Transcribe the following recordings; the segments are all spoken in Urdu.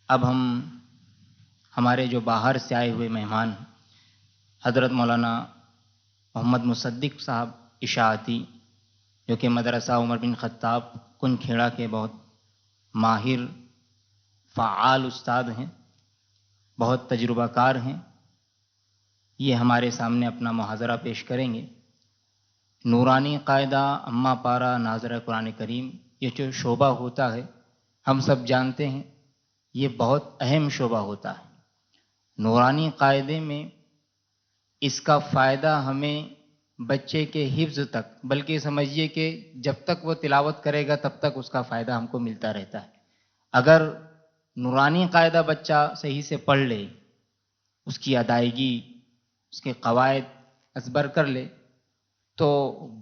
اب ہم ہمارے جو باہر سے آئے ہوئے مہمان حضرت مولانا محمد مصدق صاحب اشاعتی، جو کہ مدرسہ عمر بن خطاب کنکھیڑا کے بہت ماہر فعال استاد ہیں، بہت تجربہ کار ہیں، یہ ہمارے سامنے اپنا محاضرہ پیش کریں گے۔ نورانی قاعدہ اما پارہ ناظرہ قرآن کریم، یہ جو شعبہ ہوتا ہے ہم سب جانتے ہیں، یہ بہت اہم شعبہ ہوتا ہے۔ نورانی قاعدے میں اس کا فائدہ ہمیں بچے کے حفظ تک، بلکہ سمجھیے کہ جب تک وہ تلاوت کرے گا تب تک اس کا فائدہ ہم کو ملتا رہتا ہے۔ اگر نورانی قاعدہ بچہ صحیح سے پڑھ لے، اس کی ادائیگی، اس کے قواعد ازبر کر لے، تو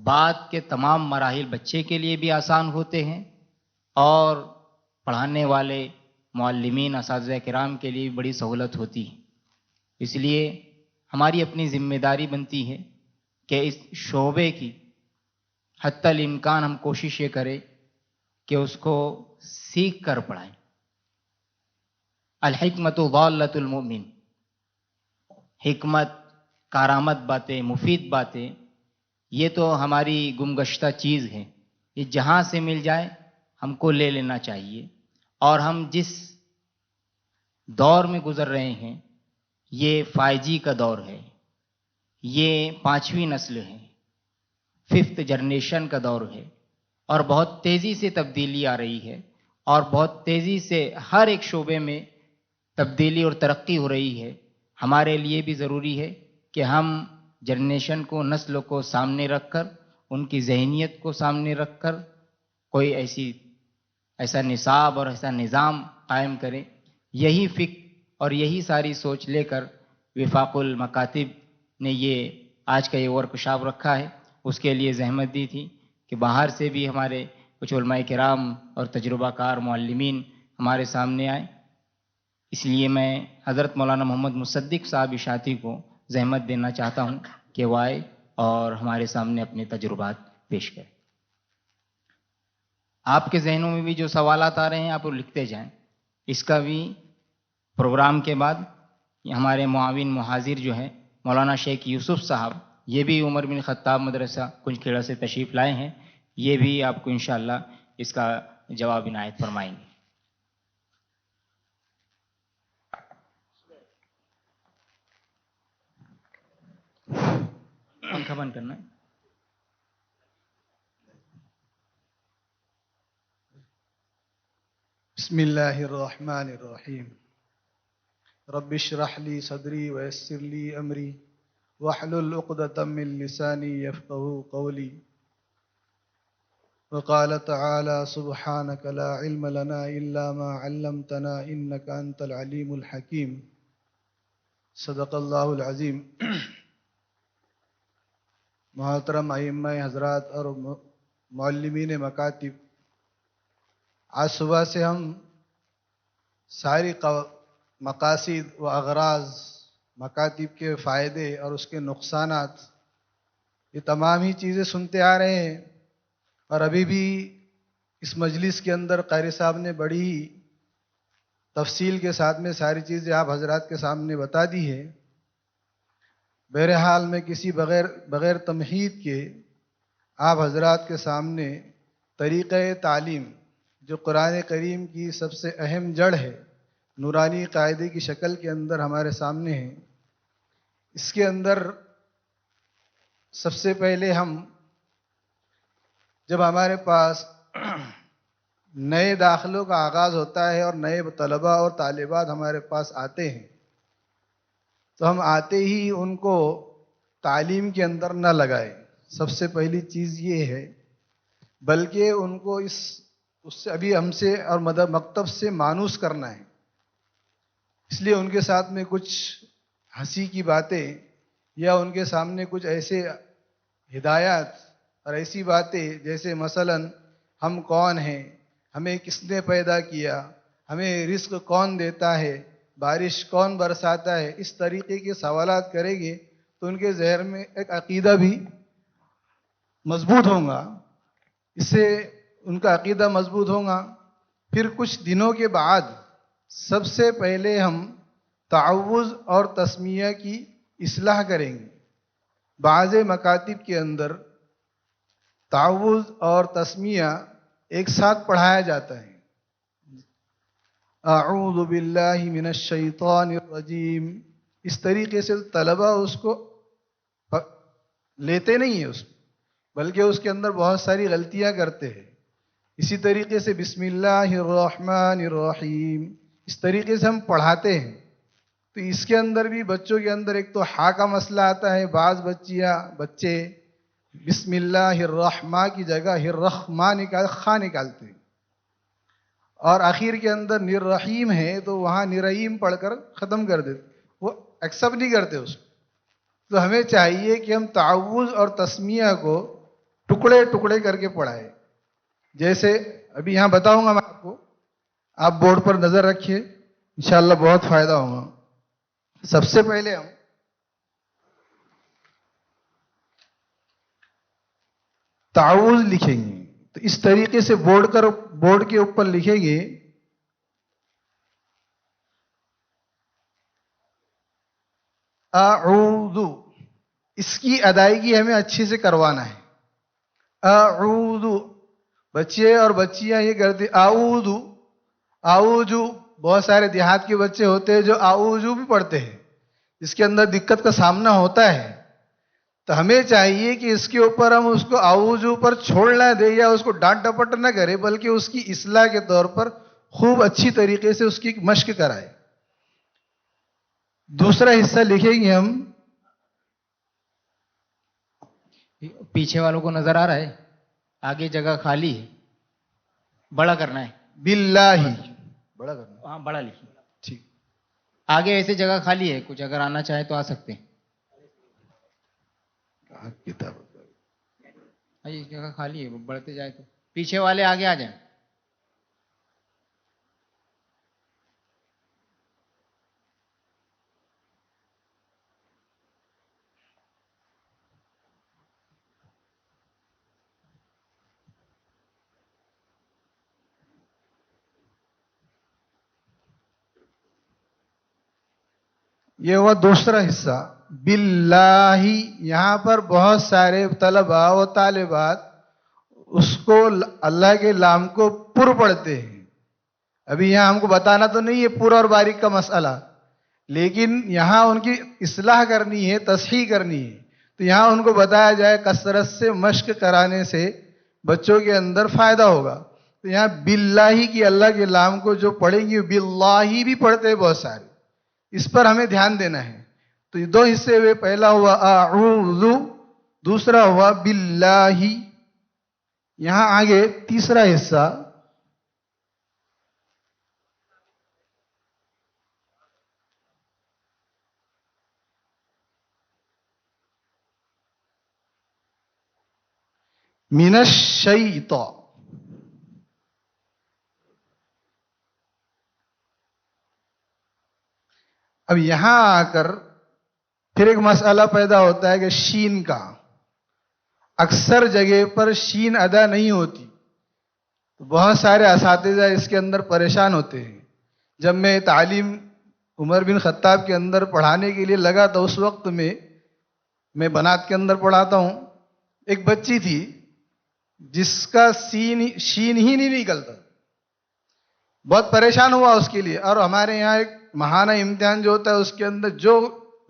بعد کے تمام مراحل بچے کے لیے بھی آسان ہوتے ہیں اور پڑھانے والے معلمین اساتذہ کرام کے لیے بھی بڑی سہولت ہوتی ہے۔ اس لیے ہماری اپنی ذمہ داری بنتی ہے کہ اس شعبے کی حتی الامکان ہم کوشش یہ کریں کہ اس کو سیکھ کر پڑھائیں۔ الحکمت ضالۃ المؤمن، حکمت، کارآمد باتیں، مفید باتیں، یہ تو ہماری گمگشتہ چیز ہے، یہ جہاں سے مل جائے ہم کو لے لینا چاہیے۔ اور ہم جس دور میں گزر رہے ہیں یہ 5G کا دور ہے، یہ 5ویں نسل ہے، 5th جنریشن کا دور ہے، اور بہت تیزی سے تبدیلی آ رہی ہے، اور بہت تیزی سے ہر ایک شعبے میں تبدیلی اور ترقی ہو رہی ہے۔ ہمارے لیے بھی ضروری ہے کہ ہم جنریشن کو، نسل کو سامنے رکھ کر، ان کی ذہنیت کو سامنے رکھ کر کوئی ایسا نصاب اور ایسا نظام قائم کریں۔ یہی فکر اور یہی ساری سوچ لے کر وفاق المکاتب نے یہ آج کا یہ ورکشاپ رکھا ہے۔ اس کے لیے زحمت دی تھی کہ باہر سے بھی ہمارے کچھ علماء کرام اور تجربہ کار معلمین ہمارے سامنے آئے۔ اس لیے میں حضرت مولانا محمد مصدق صاحب اشاعتی کو زحمت دینا چاہتا ہوں کہ وہ آئے اور ہمارے سامنے اپنے تجربات پیش کریں۔ آپ کے ذہنوں میں بھی جو سوالات آ رہے ہیں آپ وہ لکھتے جائیں۔ اس کا بھی پروگرام کے بعد ہمارے معاون محاضر جو ہیں مولانا شیخ یوسف صاحب، یہ بھی عمر بن خطاب مدرسہ کنجکھیڑا سے تشریف لائے ہیں، یہ بھی آپ کو انشاءاللہ اس کا جواب عنایت فرمائیں گے۔ پنکھا بند کرنا ہے۔ بسم اللہ الرحمن الرحیم۔ رب اشرح لی صدری ویسر لی امری واحلل عقدۃ من لسانی یفقہوا قولی۔ وقال تعالی سبحانک لا علم لنا الا ما علمتنا انک انت العلیم الحکیم۔ صدق اللہ العظیم۔ محترم ائمہ حضرات اور معلمین مکاتب، آج صبح سے ہم ساری مقاصد و اغراض مکاتب کے فائدے اور اس کے نقصانات، یہ تمام ہی چیزیں سنتے آ رہے ہیں، اور ابھی بھی اس مجلس کے اندر قاری صاحب نے بڑی تفصیل کے ساتھ میں ساری چیزیں آپ حضرات کے سامنے بتا دی ہے۔ بہرحال میں کسی بغیر تمہید کے آپ حضرات کے سامنے طریقہ تعلیم جو قرآن کریم کی سب سے اہم جڑ ہے، نورانی قاعدے کی شکل کے اندر ہمارے سامنے ہے۔ اس کے اندر سب سے پہلے جب ہمارے پاس نئے داخلوں کا آغاز ہوتا ہے اور نئے طلباء اور طالبات ہمارے پاس آتے ہیں، تو ہم آتے ہی ان کو تعلیم کے اندر نہ لگائیں۔ سب سے پہلی چیز یہ ہے، بلکہ ان کو اس سے ابھی ہم سے اور مکتب سے مانوس کرنا ہے۔ اس لیے ان کے ساتھ میں کچھ ہنسی کی باتیں یا ان کے سامنے کچھ ایسے ہدایات اور ایسی باتیں جیسے مثلا ہم کون ہیں، ہمیں کس نے پیدا کیا، ہمیں رزق کون دیتا ہے، بارش کون برساتا ہے، اس طریقے کے سوالات کریں گے تو ان کے ذہن میں ایک عقیدہ بھی مضبوط ہوگا، اس سے ان کا عقیدہ مضبوط ہوگا۔ پھر کچھ دنوں کے بعد سب سے پہلے ہم تعوذ اور تسمیہ کی اصلاح کریں گے. بعض مکاتب کے اندر تعوذ اور تسمیہ ایک ساتھ پڑھایا جاتا ہے. اعوذ باللہ من الشیطان الرجیم، اس طریقے سے طلبہ اس کو لیتے نہیں ہیں بلکہ اس کے اندر بہت ساری غلطیاں کرتے ہیں. اسی طریقے سے بسم اللہ الرحمن الرحیم اس طریقے سے ہم پڑھاتے ہیں. تو اس کے اندر بھی بچوں کے اندر ایک تو ہا کا مسئلہ آتا ہے. بعض بچے بسم اللہ الرحمن کی جگہ الرحمن خا نکالتے ہیں، اور آخر کے اندر نررحیم ہے تو وہاں نرحیم پڑھ کر ختم کر دیتے. وہ ایکسیپٹ نہیں کرتے اس کو. تو ہمیں چاہیے کہ ہم تعوذ اور تسمیہ کو ٹکڑے ٹکڑے کر کے پڑھائیں. جیسے ابھی یہاں بتاؤں گا میں آپ کو، آپ بورڈ پر نظر رکھیے، انشاءاللہ بہت فائدہ ہوگا. سب سے پہلے ہم تعوذ لکھیں گے. تو اس طریقے سے بورڈ کے اوپر لکھیں گے اعوذ. اس کی ادائیگی ہمیں اچھے سے کروانا ہے. اعوذ. بچے اور بچیاں یہ کرتے اعوذ اعوذ. بہت سارے دیہات کے بچے ہوتے ہیں جو اعوذ بھی پڑھتے ہیں، جس کے اندر دقت کا سامنا ہوتا ہے. تو ہمیں چاہیے کہ اس کے اوپر ہم اس کو اعوذ پر چھوڑ نہ دیں یا اس کو ڈانٹ ڈپٹ نہ کریں، بلکہ اس کی اصلاح کے طور پر خوب اچھی طریقے سے اس کی مشق کرائے. دوسرا حصہ لکھیں گے ہم. پیچھے والوں کو نظر آ رہا ہے؟ آگے جگہ خالی ہے، بڑا کرنا ہے. باللہ بڑا کرنا. ہاں بڑا لکھیے. ٹھیک. آگے ایسے جگہ خالی ہے، کچھ اگر آنا چاہے تو آ سکتے ہیں. کتاب یہ جگہ خالی ہے، بڑھتے جائے تو پیچھے والے آگے آ جائیں. یہ ہوا دوسرا حصہ. باللہ. یہاں پر بہت سارے طلبہ و طالبات اس کو اللہ کے لام کو پر پڑھتے ہیں. ابھی یہاں ہم کو بتانا تو نہیں ہے پر اور باریک کا مسئلہ، لیکن یہاں ان کی اصلاح کرنی ہے، تصحیح کرنی ہے. تو یہاں ان کو بتایا جائے کثرت سے مشق کرانے سے بچوں کے اندر فائدہ ہوگا. تو یہاں باللہ کی اللہ کے لام کو جو پڑھیں گے باللہ بھی پڑھتے ہیں بہت سارے، اس پر ہمیں دھیان دینا ہے. تو یہ دو حصے ہوئے. پہلا ہوا اعوذ، دوسرا ہوا باللہ. یہاں آگے تیسرا حصہ من الشیطان. اب یہاں آ کر پھر ایک مسئلہ پیدا ہوتا ہے کہ شین کا اکثر جگہ پر شین ادا نہیں ہوتی. تو بہت سارے اساتذہ اس کے اندر پریشان ہوتے ہیں. جب میں تعلیم عمر بن خطاب کے اندر پڑھانے کے لیے لگا تو اس وقت میں بنات کے اندر پڑھاتا ہوں. ایک بچی تھی جس کا شین ہی نہیں نکلتا. بہت پریشان ہوا اس کے لیے. اور ہمارے یہاں ایک ماہانہ امتحان جو ہوتا ہے اس کے اندر جو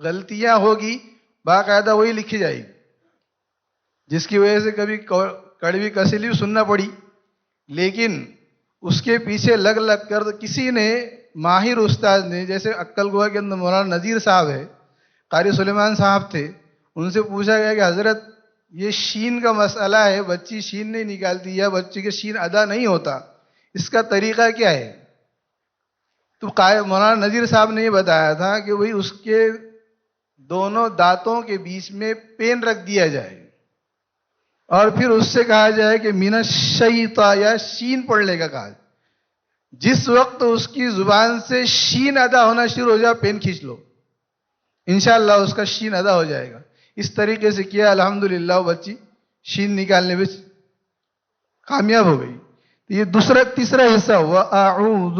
غلطیاں ہوگی باقاعدہ وہی لکھی جائے گی، جس کی وجہ سے کبھی کڑوی کسیلی بھی سننا پڑی. لیکن اس کے پیچھے لگ کر کسی نے ماہر استاد نے، جیسے عقل گوہا کے اندر مولانا نذیر صاحب ہے، قاری سلیمان صاحب تھے، ان سے پوچھا گیا کہ حضرت یہ شین کا مسئلہ ہے، بچی شین نہیں نکالتی یا بچی کے شین ادا نہیں ہوتا، اس کا طریقہ کیا ہے؟ تو مولانا نذیر صاحب نے یہ بتایا تھا کہ وہی اس کے دونوں دانتوں کے بیچ میں پین رکھ دیا جائے اور پھر اس سے کہا جائے کہ من الشیطان یا شین پڑھنے کا کہا. جس وقت اس کی زبان سے شین ادا ہونا شروع ہو جائے پین کھینچ لو، انشاءاللہ اس کا شین ادا ہو جائے گا. اس طریقے سے کیا، الحمدللہ وہ بچی شین نکالنے میں کامیاب ہو گئی. یہ تیسرا حصہ ہوا اعوذ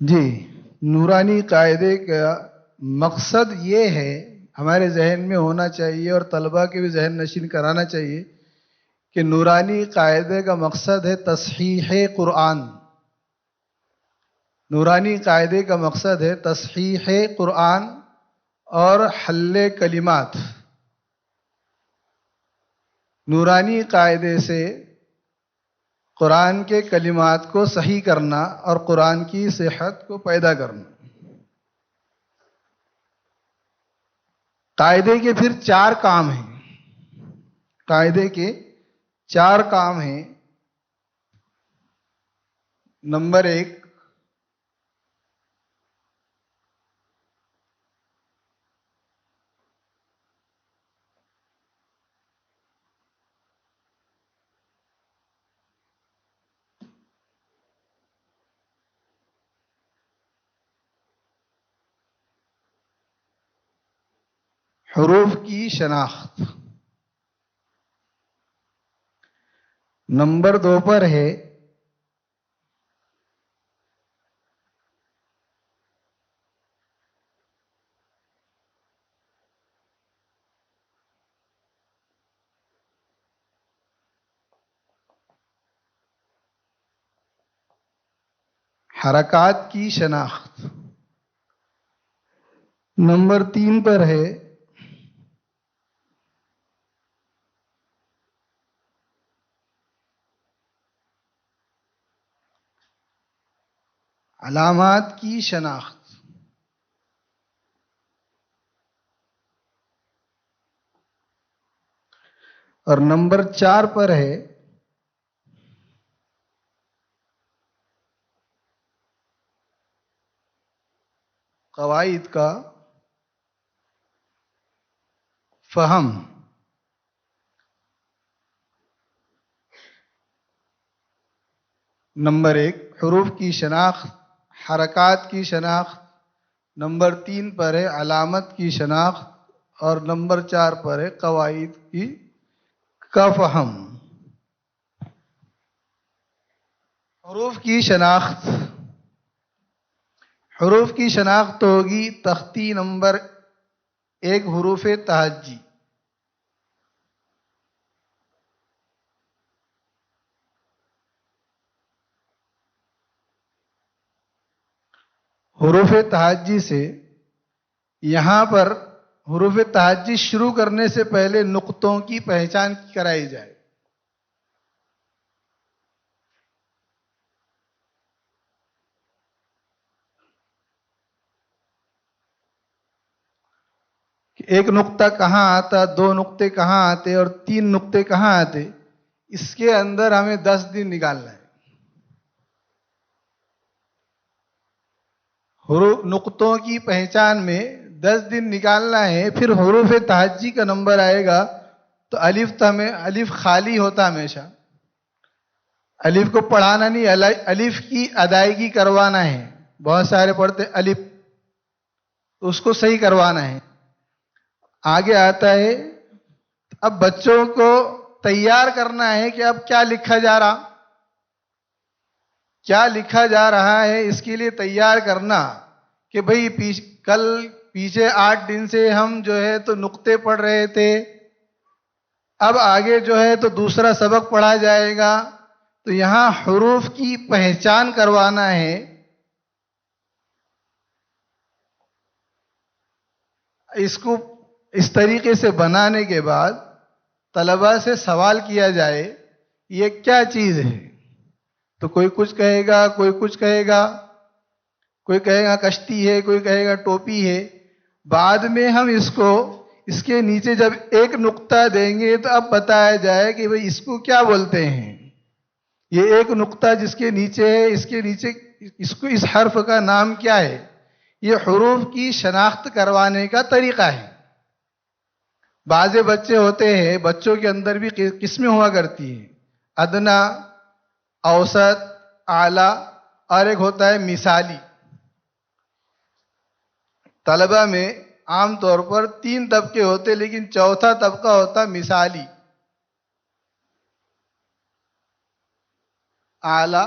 جی، نورانی قاعدے کا مقصد یہ ہے، ہمارے ذہن میں ہونا چاہیے اور طلباء کے بھی ذہن نشین کرانا چاہیے کہ نورانی قاعدے کا مقصد ہے تصحیح قرآن. نورانی قاعدے کا مقصد ہے تصحیح قرآن اور حل کلمات. نورانی قاعدے سے قرآن کے کلمات کو صحیح کرنا اور قرآن کی صحت کو پیدا کرنا. قاعدے کے پھر 4 کام ہیں. قاعدے کے 4 کام ہیں. نمبر 1، حروف کی شناخت. نمبر 2 پر ہے حرکات کی شناخت. نمبر 3 پر ہے علامات کی شناخت. اور نمبر 4 پر ہے قواعد کا فہم. نمبر 1 حروف کی شناخت، حرکات کی شناخت. نمبر 3 پر ہے علامت کی شناخت. اور نمبر 4 پر ہے قواعد کا فہم. حروف کی شناخت. حروف کی شناخت ہوگی تختی نمبر 1 حروف تہجی. حروف تہجی سے یہاں پر حروف تہجی شروع کرنے سے پہلے نقطوں کی پہچان کرائی جائے. ایک نقطہ کہاں آتا، 2 نقطے کہاں آتے اور 3 نقطے کہاں آتے، اس کے اندر ہمیں 10 دن نکالنا ہے. نقطوں کی پہچان میں 10 دن نکالنا ہے. پھر حروف تہجی کا نمبر آئے گا تو الف خالی ہوتا ہمیشہ. الف کو پڑھانا نہیں، الف کی ادائیگی کروانا ہے. بہت سارے پڑھتے الف، اس کو صحیح کروانا ہے. آگے آتا ہے اب بچوں کو تیار کرنا ہے کہ اب کیا لکھا جا رہا، کیا لکھا جا رہا ہے. اس کے لیے تیار کرنا کہ بھئی پیچھے 8 دن سے ہم جو ہے تو نقطے پڑھ رہے تھے، اب آگے جو ہے تو دوسرا سبق پڑھا جائے گا. تو یہاں حروف کی پہچان کروانا ہے. اس کو اس طریقے سے بنانے کے بعد طلباء سے سوال کیا جائے یہ کیا چیز ہے، تو کوئی کچھ کہے گا، کوئی کچھ کہے گا، کوئی کہے گا کشتی ہے، کوئی کہے گا ٹوپی ہے. بعد میں ہم اس کے نیچے جب ایک نقطہ دیں گے تو اب بتایا جائے کہ بھئی اس کو کیا بولتے ہیں. یہ ایک نقطہ جس کے نیچے ہے، اس کے نیچے اس حرف کا نام کیا ہے. یہ حروف کی شناخت کروانے کا طریقہ ہے. بعض بچے ہوتے ہیں، بچوں کے اندر بھی قسمیں ہوا کرتی ہیں، ادنا، اوسط، اعلیٰ، اور ایک ہوتا ہے مثالی. طلبہ میں عام طور پر 3 طبقے ہوتے، لیکن چوتھا طبقہ ہوتا مثالی. اعلیٰ،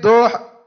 2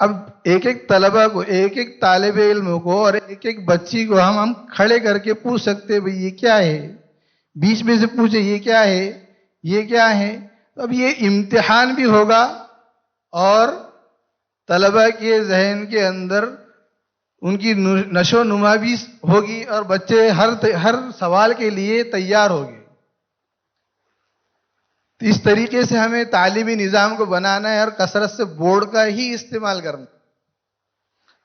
اب ایک ایک طلبہ کو، ایک ایک طالب علم کو اور ایک ایک بچی کو ہم کھڑے کر کے پوچھ سکتے بھئی یہ کیا ہے، بیچ میں سے پوچھے یہ کیا ہے، یہ کیا ہے. تو اب یہ امتحان بھی ہوگا اور طلبہ کے ذہن کے اندر ان کی نشو و نما بھی ہوگی اور بچے ہر سوال کے لیے تیار ہوگے. تو اس طریقے سے ہمیں تعلیمی نظام کو بنانا ہے اور کثرت سے بورڈ کا ہی استعمال کرنا.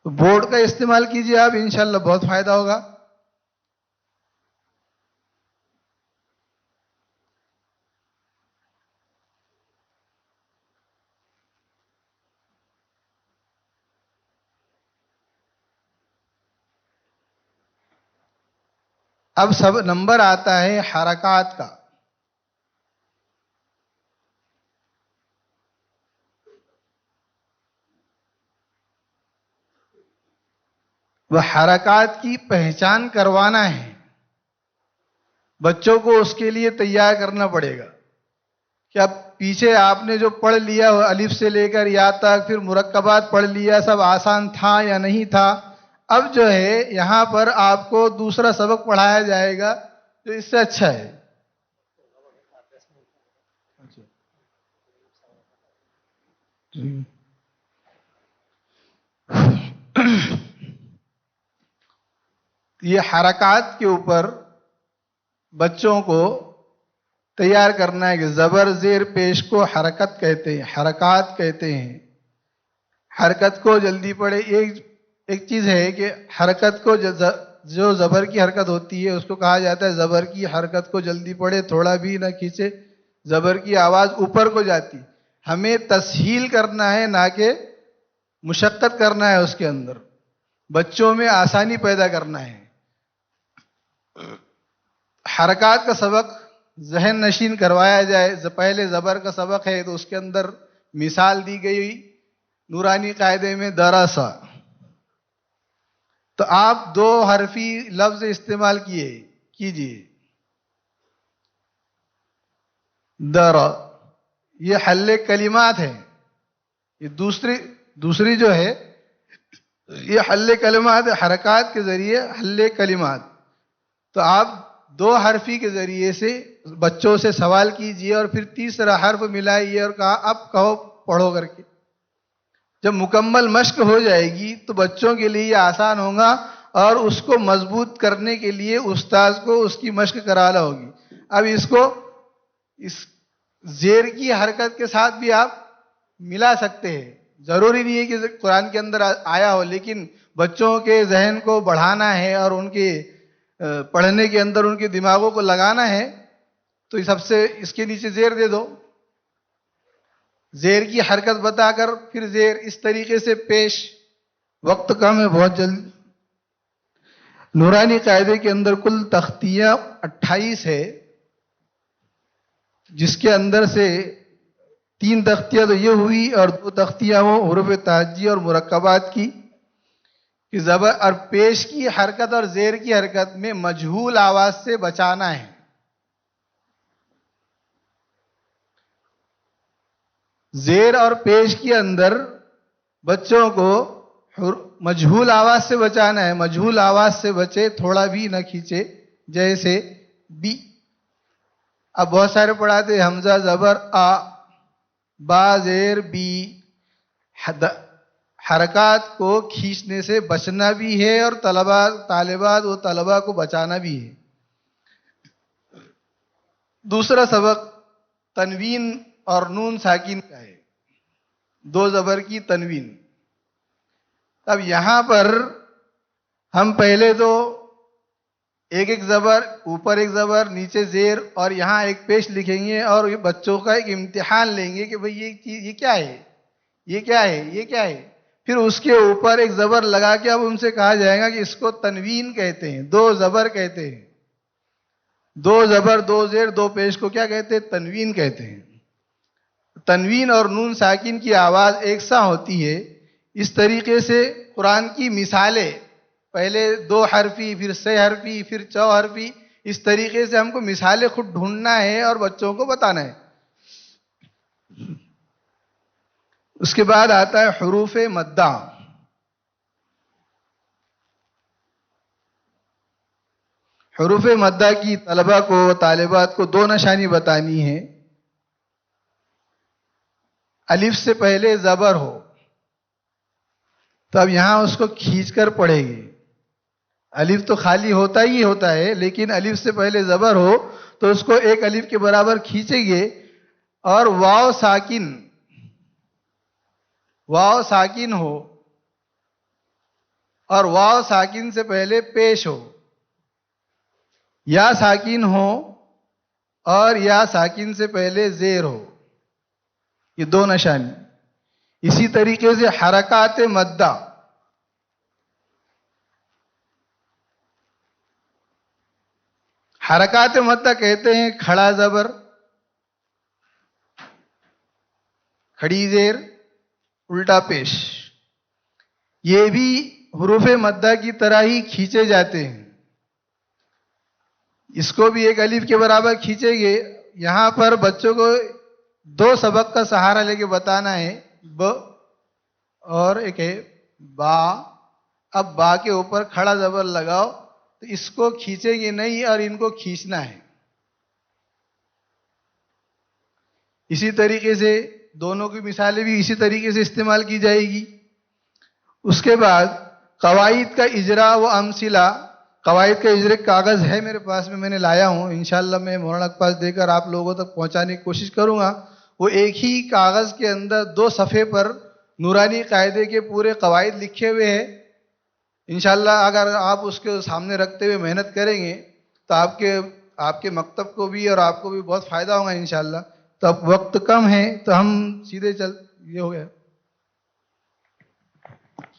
تو بورڈ کا استعمال کیجئے آپ، انشاءاللہ بہت فائدہ ہوگا. اب سب نمبر آتا ہے حرکات کا. وہ حرکات کی پہچان کروانا ہے، بچوں کو اس کے لیے تیار کرنا پڑے گا کہ اب پیچھے آپ نے جو پڑھ لیا الف سے لے کر یا تک، پھر مرکبات پڑھ لیا، سب آسان تھا یا نہیں تھا. اب جو ہے یہاں پر آپ کو دوسرا سبق پڑھایا جائے گا جو اس سے اچھا ہے. یہ حرکات کے اوپر بچوں کو تیار کرنا ہے کہ زبر زیر پیش کو حرکت کہتے ہیں، حرکات کہتے ہیں. حرکت کو جلدی پڑھے. ایک چیز ہے کہ حرکت کو جو زبر کی حرکت ہوتی ہے اس کو کہا جاتا ہے زبر کی حرکت کو جلدی پڑھے، تھوڑا بھی نہ کھینچے. زبر کی آواز اوپر کو جاتی. ہمیں تسہیل کرنا ہے نہ کہ مشقت کرنا ہے اس کے اندر. بچوں میں آسانی پیدا کرنا ہے. حرکات کا سبق ذہن نشین کروایا جائے. پہلے زبر کا سبق ہے تو اس کے اندر مثال دی گئی نورانی قاعدے میں دراسا. تو آپ دو حرفی لفظ استعمال کیجئے. در، یہ حل کلمات ہے. یہ دوسری جو ہے یہ حل کلمات ہے، حرکات کے ذریعے حل کلمات. تو آپ دو حرفی کے ذریعے سے بچوں سے سوال کیجئے اور پھر تیسرا حرف ملائیے اور کہا اب کہو پڑھو کر کے. جب مکمل مشق ہو جائے گی تو بچوں کے لیے یہ آسان ہوگا اور اس کو مضبوط کرنے کے لیے استاذ کو اس کی مشق کرانا ہوگی. اب اس کو اس زیر کی حرکت کے ساتھ بھی آپ ملا سکتے ہیں. ضروری نہیں ہے کہ قرآن کے اندر آیا ہو، لیکن بچوں کے ذہن کو بڑھانا ہے اور ان کے پڑھنے کے اندر ان کے دماغوں کو لگانا ہے تو سب سے اس کے نیچے زیر دے دو. زیر کی حرکت بتا کر پھر زیر اس طریقے سے پیش. وقت کم ہے بہت جلد. نورانی قاعدے کے اندر کل تختیاں 28 ہے، جس کے اندر سے 3 تختیاں تو یہ ہوئی اور 2 تختیاں وہ حروف تہجی اور مرکبات کی کہ زبر اور پیش کی حرکت اور زیر کی حرکت میں مجہول آواز سے بچانا ہے. زیر اور پیش کے اندر بچوں کو مجہول آواز سے بچانا ہے. مجہول آواز سے بچے، تھوڑا بھی نہ کھینچے. جیسے بی. اب بہت سارے پڑھاتے حمزہ زبر آ، با زیر بی. حرکات کو کھینچنے سے بچنا بھی ہے اور طالبات و طلبا کو بچانا بھی ہے. دوسرا سبق تنوین اور نون ساکن کا ہے، 2 زبر کی تنوین. اب یہاں پر ہم پہلے تو ایک ایک زبر، اوپر ایک زبر، نیچے زیر اور یہاں ایک پیش لکھیں گے اور بچوں کا ایک امتحان لیں گے کہ بھئی یہ چیز یہ کیا ہے، یہ کیا ہے، یہ کیا ہے. پھر اس کے اوپر ایک زبر لگا کے اب ان سے کہا جائے گا کہ اس کو تنوین کہتے ہیں، 2 زبر کہتے ہیں. 2 زبر 2 زیر 2 پیش کو کیا کہتے ہیں؟ تنوین کہتے ہیں. تنوین اور نون ساکن کی آواز یکساں ہوتی ہے. اس طریقے سے قرآن کی مثالیں پہلے 2 حرفی، پھر 6 حرفی، پھر 4 حرفی، اس طریقے سے ہم کو مثالیں خود ڈھونڈنا ہے اور بچوں کو بتانا ہے. اس کے بعد آتا ہے حروف مدہ. حروف مدہ کی طلبہ کو طالبات کو دو نشانی بتانی ہے. الف سے پہلے زبر ہو تو اب یہاں اس کو کھینچ کر پڑھے گی. الف تو خالی ہوتا ہی ہوتا ہے، لیکن الف سے پہلے زبر ہو تو اس کو ایک الف کے برابر کھینچیں گے. اور واو ساکن ہو اور واو ساکن سے پہلے پیش ہو، یا ساکن ہو اور یا ساکن سے پہلے زیر ہو، یہ دو نشانی. اسی طریقے سے حرکات مدہ. حرکات مدہ کہتے ہیں کھڑا زبر، کھڑی زیر، الٹا پیش. یہ بھی حروف مدہ کی طرح ہی کھینچے جاتے ہیں. اس کو بھی ایک الف کے برابر کھینچیں گے. یہاں پر بچوں کو دو سبق کا سہارا لے کے بتانا ہے، ب اور ایک ہے با. اب با کے اوپر کھڑا زبر لگاؤ تو اس کو کھینچیں گے نہیں اور ان کو کھینچنا ہے. اسی طریقے سے دونوں کی مثالیں بھی اسی طریقے سے استعمال کی جائے گی. اس کے بعد قواعد کا اجرا و امثلہ. قواعد کا اجرا کاغذ ہے میرے پاس میں نے لایا ہوں. انشاءاللہ میں مولانا کے پاس دے کر آپ لوگوں تک پہنچانے کی کوشش کروں گا. وہ ایک ہی کاغذ کے اندر 2 صفحے پر نورانی قاعدے کے پورے قواعد لکھے ہوئے ہیں. انشاءاللہ اگر آپ اس کے سامنے رکھتے ہوئے محنت کریں گے تو آپ کے مکتب کو بھی اور آپ کو بھی بہت فائدہ ہوگا انشاءاللہ. تو اب وقت کم ہے تو ہم سیدھے یہ ہو گیا.